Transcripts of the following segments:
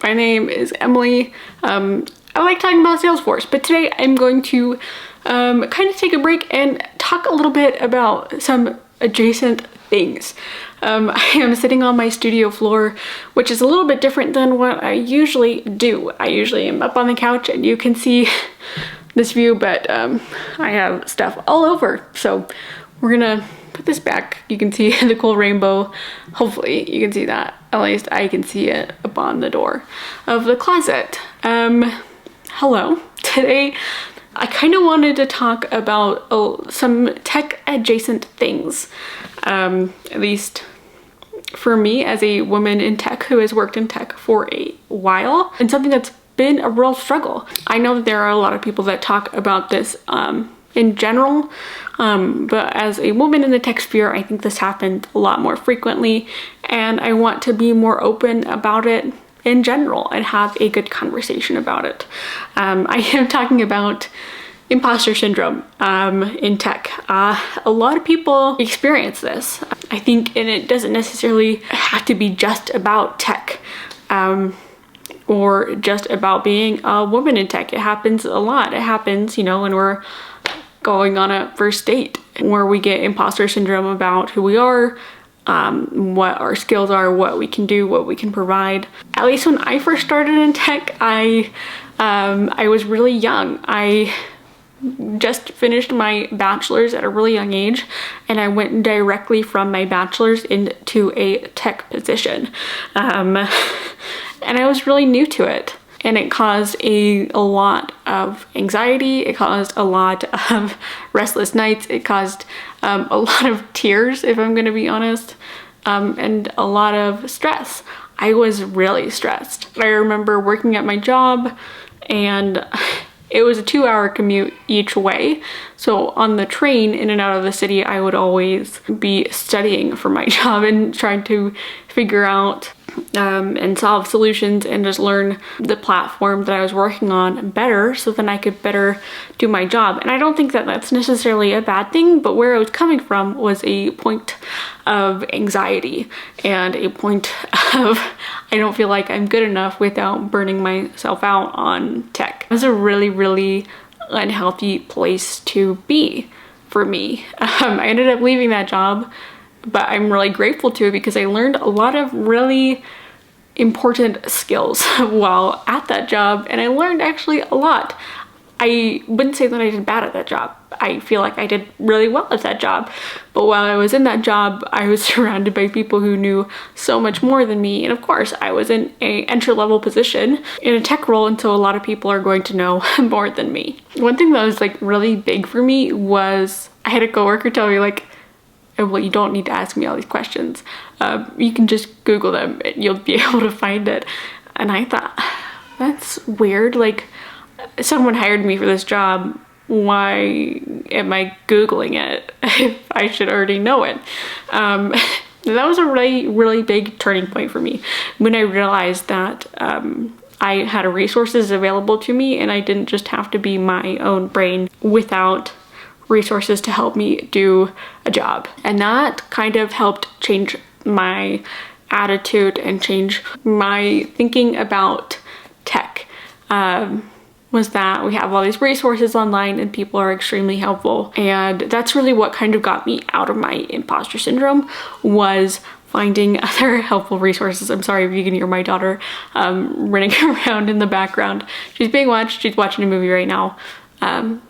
My name is Emily. I like talking about Salesforce, but today I'm going to kind of take a break and talk a little bit about some adjacent things. I am sitting on my studio floor, which is a little bit different than what I usually do. I usually am up on the couch and you can see this view, but I have stuff all over. So we're gonna put this back. You can see the cool rainbow. Hopefully you can see that. At least I can see it up on the door of the closet. Hello. Today I kind of wanted to talk about some tech adjacent things. At least for me as a woman in tech who has worked in tech for a while, and something that's been a real struggle. I know that there are a lot of people that talk about this in general, but as a woman in the tech sphere, I think this happens a lot more frequently, and I want to be more open about it in general and have a good conversation about it. I am talking about imposter syndrome in tech. A lot of people experience this, I think, and it doesn't necessarily have to be just about tech or just about being a woman in tech. It happens a lot. It happens, you know, when we're going on a first date where we get imposter syndrome about who we are, what our skills are, what we can do, what we can provide. At least when I first started in tech, I was really young. I just finished my bachelor's at a really young age, and I went directly from my bachelor's into a tech position. And I was really new to it. And it caused a lot of anxiety. It caused a lot of restless nights. It caused a lot of tears, if I'm gonna be honest, and a lot of stress. I was really stressed. I remember working at my job, and it was a 2-hour commute each way. So on the train in and out of the city, I would always be studying for my job and trying to figure out and solve solutions and just learn the platform that I was working on better so then I could better do my job. And I don't think that that's necessarily a bad thing, but where I was coming from was a point of anxiety and a point of I don't feel like I'm good enough without burning myself out on tech. It was a really, really unhealthy place to be for me. I ended up leaving that job, but I'm really grateful to it because I learned a lot of really important skills while at that job, and I learned actually a lot. I wouldn't say that I did bad at that job. I feel like I did really well at that job, but while I was in that job, I was surrounded by people who knew so much more than me, and of course I was in a entry-level position in a tech role, and so a lot of people are going to know more than me. One thing that was like really big for me was I had a coworker tell me like, well, you don't need to ask me all these questions. You can just Google them and you'll be able to find it. And I thought, that's weird. Like, someone hired me for this job. Why am I Googling it if I should already know it? That was a really, really big turning point for me when I realized that I had resources available to me and I didn't just have to be my own brain without resources to help me do a job. And that kind of helped change my attitude and change my thinking about tech. Was that we have all these resources online and people are extremely helpful. And that's really what kind of got me out of my imposter syndrome, was finding other helpful resources. I'm sorry if you can hear my daughter running around in the background. She's being watched. She's watching a movie right now.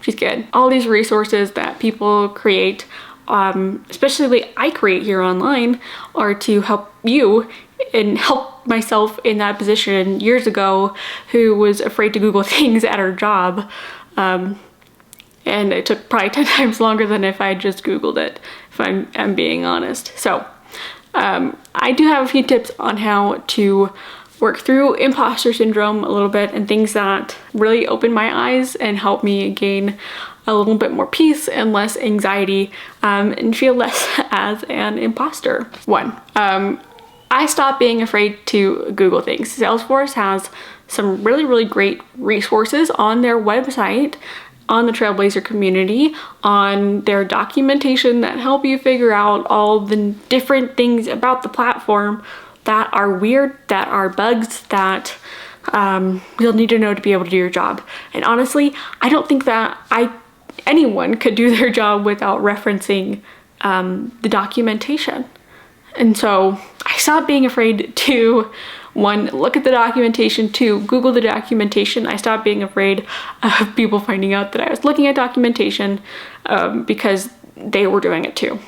She's good. All these resources that people create, especially I create here online, are to help you and help myself in that position years ago who was afraid to Google things at her job. And it took probably 10 times longer than if I just Googled it, if I'm being honest. So I do have a few tips on how to work through imposter syndrome a little bit and things that really open my eyes and help me gain a little bit more peace and less anxiety and feel less as an imposter. One, I stopped being afraid to Google things. Salesforce has some really, really great resources on their website, on the Trailblazer community, on their documentation that help you figure out all the different things about the platform that are weird, that are bugs that you'll need to know to be able to do your job. And honestly, I don't think that anyone could do their job without referencing the documentation. And so I stopped being afraid to, one, look at the documentation, two, Google the documentation. I stopped being afraid of people finding out that I was looking at documentation because they were doing it too.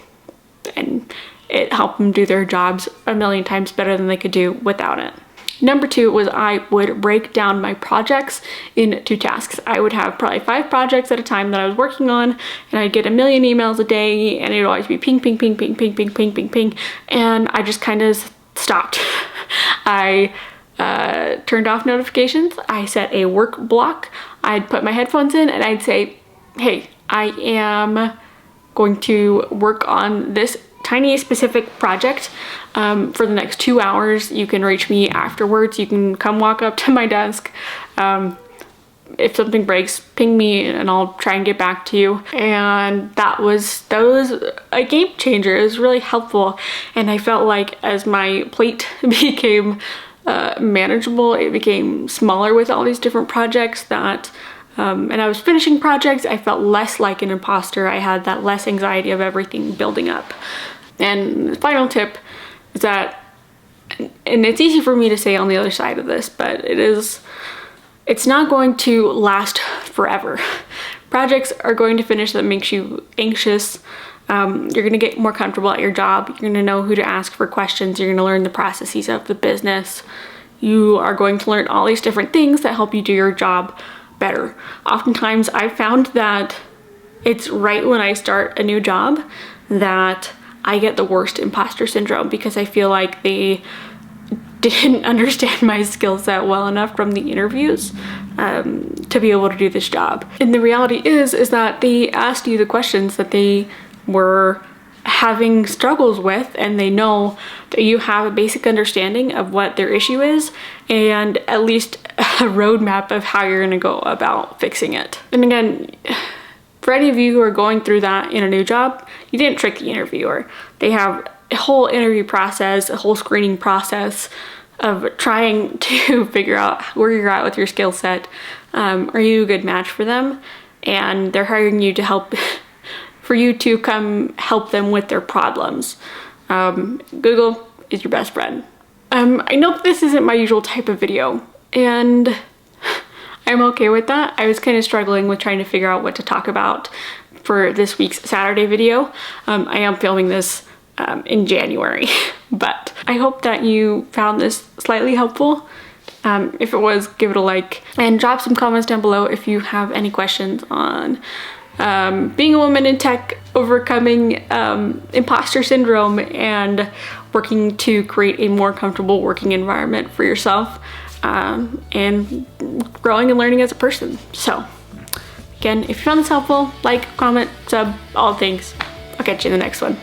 And it helped them do their jobs a million times better than they could do without it. Number two was I would break down my projects into tasks. I would have probably 5 projects at a time that I was working on, and I'd get a million emails a day, and it would always be ping, ping, ping, ping, ping, ping, ping, ping, ping, and I just kind of stopped. I turned off notifications. I set a work block. I'd put my headphones in, and I'd say, hey, I am going to work on this tiny specific project for the next 2 hours. You can reach me afterwards. You can come walk up to my desk. If something breaks, ping me and I'll try and get back to you. And that was a game changer. It was really helpful. And I felt like as my plate became manageable, it became smaller with all these different projects and I was finishing projects, I felt less like an imposter. I had that less anxiety of everything building up. And the final tip is that, and it's easy for me to say on the other side of this, but it's not going to last forever. Projects are going to finish that makes you anxious. You're going to get more comfortable at your job. You're going to know who to ask for questions. You're going to learn the processes of the business. You are going to learn all these different things that help you do your job better. Oftentimes I've found that it's right when I start a new job that I get the worst imposter syndrome because I feel like they didn't understand my skill set well enough from the interviews to be able to do this job. And the reality is that they asked you the questions that they were having struggles with, and they know that you have a basic understanding of what their issue is and at least a roadmap of how you're going to go about fixing it. And again, for any of you who are going through that in a new job, you didn't trick the interviewer. They have a whole interview process, a whole screening process of trying to figure out where you're at with your skill set. Are you a good match for them? And they're hiring you to help for you to come help them with their problems. Google is your best friend. I know this isn't my usual type of video, and I'm okay with that. I was kind of struggling with trying to figure out what to talk about for this week's Saturday video. I am filming this in January, but I hope that you found this slightly helpful. If it was, give it a like and drop some comments down below if you have any questions on being a woman in tech, overcoming imposter syndrome, and working to create a more comfortable working environment for yourself, and growing and learning as a person. So again, if you found this helpful, like, comment, sub, all things. I'll catch you in the next one.